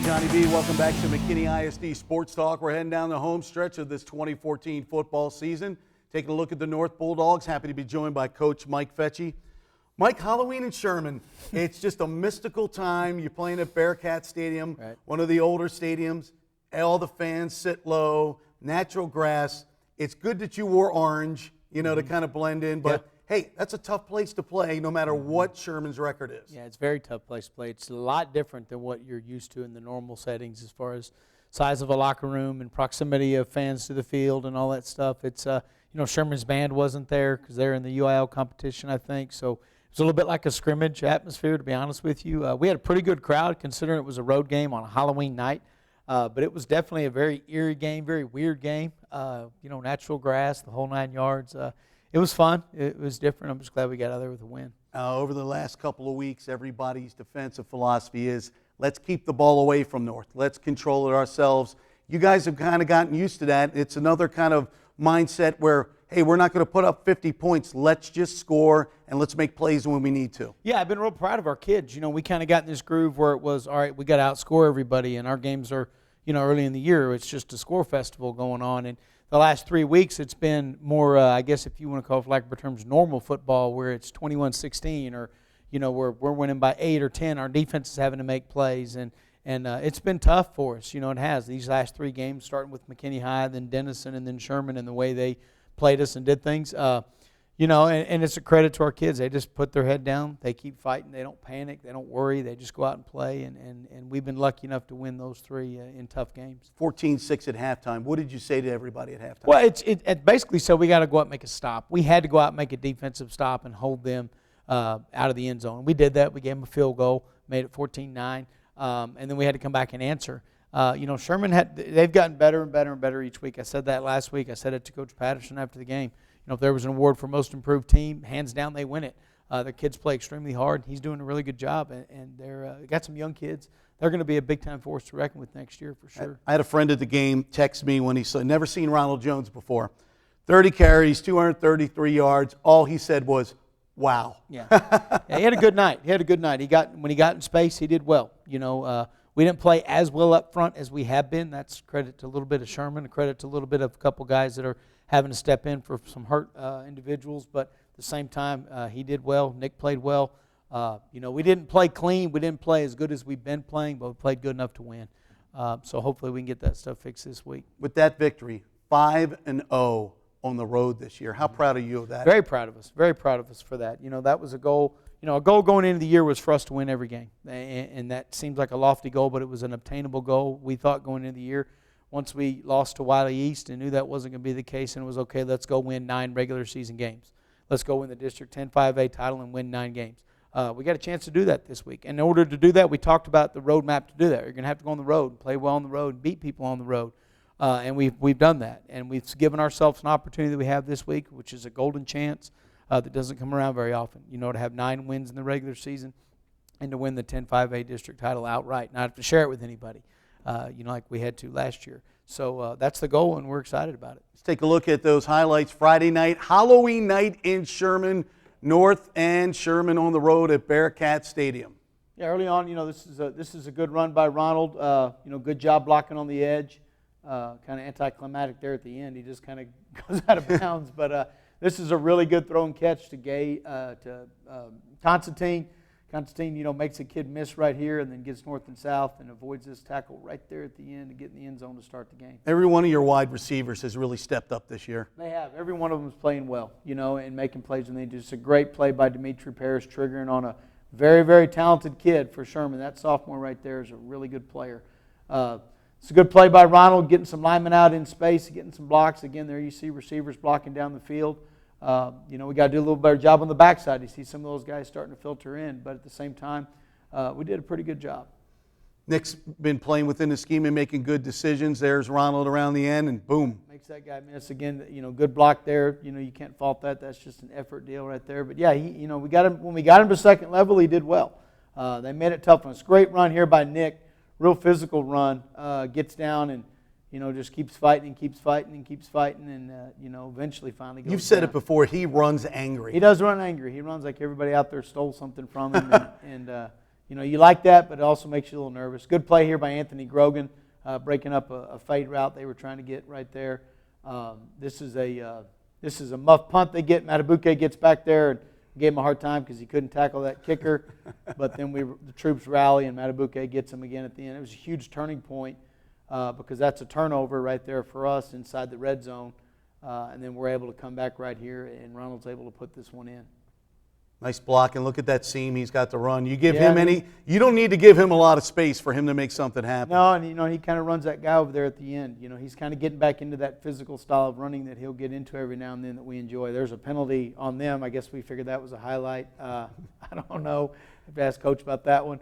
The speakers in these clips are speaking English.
Johnny B. Welcome back to McKinney ISD Sports Talk. We're heading down the home stretch of this 2014 football season. Taking a look at the North Bulldogs. Happy to be joined by Coach Mike Fecci. Mike, Halloween in Sherman, it's just a mystical time. You're playing at Bearcat Stadium, right, one of the older stadiums. All the fans sit low, natural grass. It's good that you wore orange, to kind of blend in. But, hey, that's a tough place to play no matter what Sherman's record is. Yeah, it's a very tough place to play. It's a lot different than what you're used to in the normal settings as far as size of a locker room and proximity of fans to the field and all that stuff. It's, Sherman's band wasn't there because they're in the UIL competition, I think. So it's a little bit like a scrimmage atmosphere, to be honest with you. We had a pretty good crowd considering it was a road game on a Halloween night. But it was definitely a very eerie game, very weird game. Natural grass, the whole 9 yards. It was fun. It was different. I'm just glad we got out there with a win. Over the last couple of weeks, everybody's defensive philosophy is let's keep the ball away from North. Let's control it ourselves. You guys have kind of gotten used to that. It's another kind of mindset where, hey, we're not going to put up 50 points. Let's just score and let's make plays when we need to. Yeah, I've been real proud of our kids. We kind of got in this groove where it was, all right, we got to outscore everybody, and our games are, early in the year, it's just a score festival going on. And the last 3 weeks, it's been more, I guess if you want to call it, for lack of better terms, normal football, where it's 21-16 or, we're winning by 8 or 10. Our defense is having to make plays, and it's been tough for us. It has. These last 3 games, starting with McKinney High, then Denison, and then Sherman, and the way they played us and did things. And it's a credit to our kids. They just put their head down. They keep fighting. They don't panic. They don't worry. They just go out and play, and we've been lucky enough to win those 3 in tough games. 14-6 at halftime. What did you say to everybody at halftime? Well, it basically said we got to go out and make a stop. We had to go out and make a defensive stop and hold them out of the end zone. We did that. We gave them a field goal, made it 14-9, and then we had to come back and answer. Sherman they've gotten better and better and better each week. I said that last week. I said it to Coach Patterson after the game. If there was an award for most improved team, hands down they win it. Their kids play extremely hard. He's doing a really good job, and they're got some young kids. They're going to be a big-time force to reckon with next year for sure. I had a friend at the game text me when he said, never seen Ronald Jones before. 30 carries, 233 yards. All he said was, wow. Yeah, he had a good night. When he got in space, he did well. We didn't play as well up front as we have been. That's credit to a little bit of Sherman, a credit to a little bit of a couple guys that are having to step in for some hurt individuals. But at the same time, he did well. Nick played well. We didn't play clean. We didn't play as good as we've been playing, but we played good enough to win. So hopefully we can get that stuff fixed this week. With that victory, 5-0 on the road this year. How proud are you of that? Very proud of us. Very proud of us for that. That was a goal. A goal going into the year was for us to win every game. And that seems like a lofty goal, but it was an obtainable goal. We thought going into the year, once we lost to Wylie East and knew that wasn't going to be the case, and it was okay, let's go win 9 regular season games. Let's go win the District 10 5A title and win 9 games. We got a chance to do that this week. And in order to do that, we talked about the roadmap to do that. You're going to have to go on the road and play well on the road and beat people on the road. And we've done that. And we've given ourselves an opportunity that we have this week, which is a golden chance that doesn't come around very often. To have 9 wins in the regular season and to win the 10 5A district title outright, not have to share it with anybody, like we had to last year. So that's the goal, and we're excited about it. Let's take a look at those highlights. Friday night, Halloween night in Sherman, North and Sherman on the road at Bearcat Stadium. Yeah, early on, this is a good run by Ronald. Good job blocking on the edge. Kind of anticlimactic there at the end. He just kind of goes out of bounds. But this is a really good throw and catch to Constantine. Constantine, makes a kid miss right here and then gets north and south and avoids this tackle right there at the end to get in the end zone to start the game. Every one of your wide receivers has really stepped up this year. They have. Every one of them is playing well, and making plays when they do. It's a great play by Dimitri Parrish, triggering on a very, very talented kid for Sherman. That sophomore right there is a really good player. It's a good play by Ronald, getting some linemen out in space, getting some blocks. Again, there you see receivers blocking down the field. We got to do a little better job on the backside. You see some of those guys starting to filter in, but at the same time, we did a pretty good job. Nick's been playing within the scheme and making good decisions. There's Ronald around the end, and boom. Makes that guy miss. Again, good block there. You can't fault that. That's just an effort deal right there. But yeah, we got him when we got him to second level. He did well. They made it tough on us. Great run here by Nick. Real physical run. Gets down and just keeps fighting and keeps fighting and keeps fighting and eventually finally goes. You've said down. It before. He runs angry. He does run angry. He runs like everybody out there stole something from him and you like that, but it also makes you a little nervous. Good play here by Anthony Grogan, breaking up a fade route they were trying to get right there. This is a muff punt they get. Matabuke gets back there and gave him a hard time because he couldn't tackle that kicker. But then the troops rally and Matabuke gets him again at the end. It was a huge turning point because that's a turnover right there for us inside the red zone. And then we're able to come back right here, and Ronald's able to put this one in. Nice block, and look at that seam he's got to run. You give him you don't need to give him a lot of space for him to make something happen. No, and he kind of runs that guy over there at the end. He's kind of getting back into that physical style of running that he'll get into every now and then that we enjoy. There's a penalty on them. I guess we figured that was a highlight. I don't know. I have to ask Coach about that one.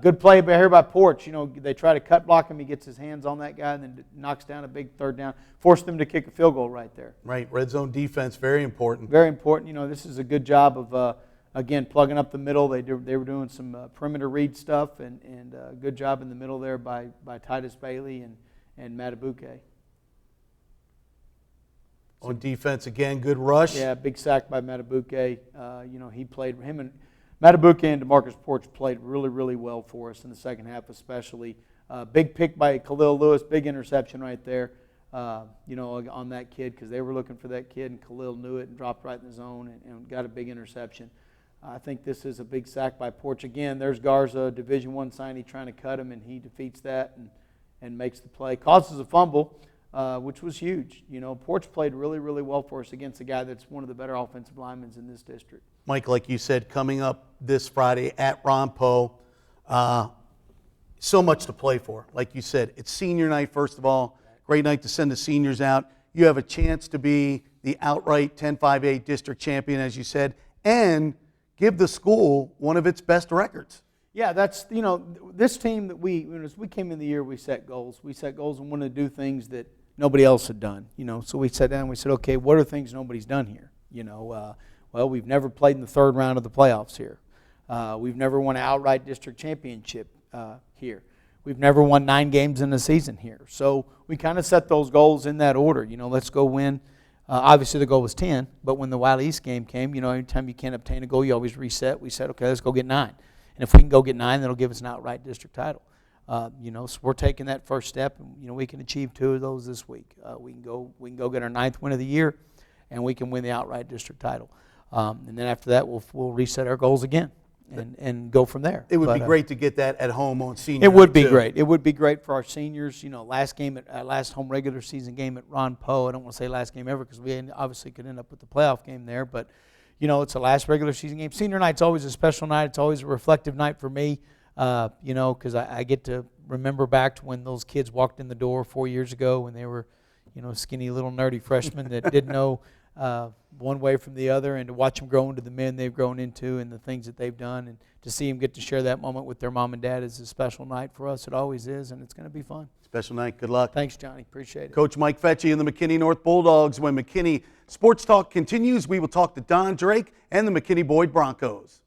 Good play here by Porch. They try to cut block him. He gets his hands on that guy and then knocks down a big third down. Forced them to kick a field goal right there. Right, red zone defense, very important. Very important. This is a good job of, again, plugging up the middle. They were doing some perimeter read stuff, and good job in the middle there by Titus Bailey and Matabuke. On defense, again, good rush. Yeah, big sack by Matabuke. He played him and Matabuke and DeMarcus Porch played really, really well for us in the second half, especially. Big pick by Khalil Lewis, big interception right there. On that kid because they were looking for that kid, and Khalil knew it and dropped right in the zone and got a big interception. I think this is a big sack by Porch. Again, there's Garza, Division I signee, trying to cut him, and he defeats that and makes the play. Causes a fumble, which was huge. Porch played really, really well for us against a guy that's one of the better offensive linemen in this district. Mike, like you said, coming up this Friday at Ron Poe, so much to play for. Like you said, it's senior night, first of all. Great night to send the seniors out. You have a chance to be the outright 10-5A district champion, as you said, and give the school one of its best records. Yeah, that's, this team that as we came in the year, we set goals. We set goals and wanted to do things that nobody else had done, So we sat down and we said, okay, what are things nobody's done here? Well, we've never played in the third round of the playoffs here. We've never won an outright district championship here. We've never won 9 games in a season here. So we kind of set those goals in that order. Let's go win. Obviously, the goal was 10, but when the Wylie East game came, anytime you can't obtain a goal, you always reset. We said, okay, let's go get 9. And if we can go get 9, that'll give us an outright district title. So we're taking that first step, and we can achieve 2 of those this week. We can go get our 9th win of the year, and we can win the outright district title. And then after that, we'll reset our goals again and go from there. It would be great to get that at home on senior night. It would be too. Great. It would be great for our seniors. Last home regular season game at Ron Poe. I don't want to say last game ever because we obviously could end up with the playoff game there. But, it's the last regular season game. Senior night's always a special night. It's always a reflective night for me, because I get to remember back to when those kids walked in the door 4 years ago when they were, skinny little nerdy freshmen that didn't know one way from the other, and to watch them grow into the men they've grown into and the things that they've done, and to see them get to share that moment with their mom and dad is a special night for us. It always is, and it's going to be fun. Special night. Good luck. Thanks, Johnny. Appreciate it. Coach Mike Fecci and the McKinney North Bulldogs. When McKinney Sports Talk continues, we will talk to Don Drake and the McKinney Boyd Broncos.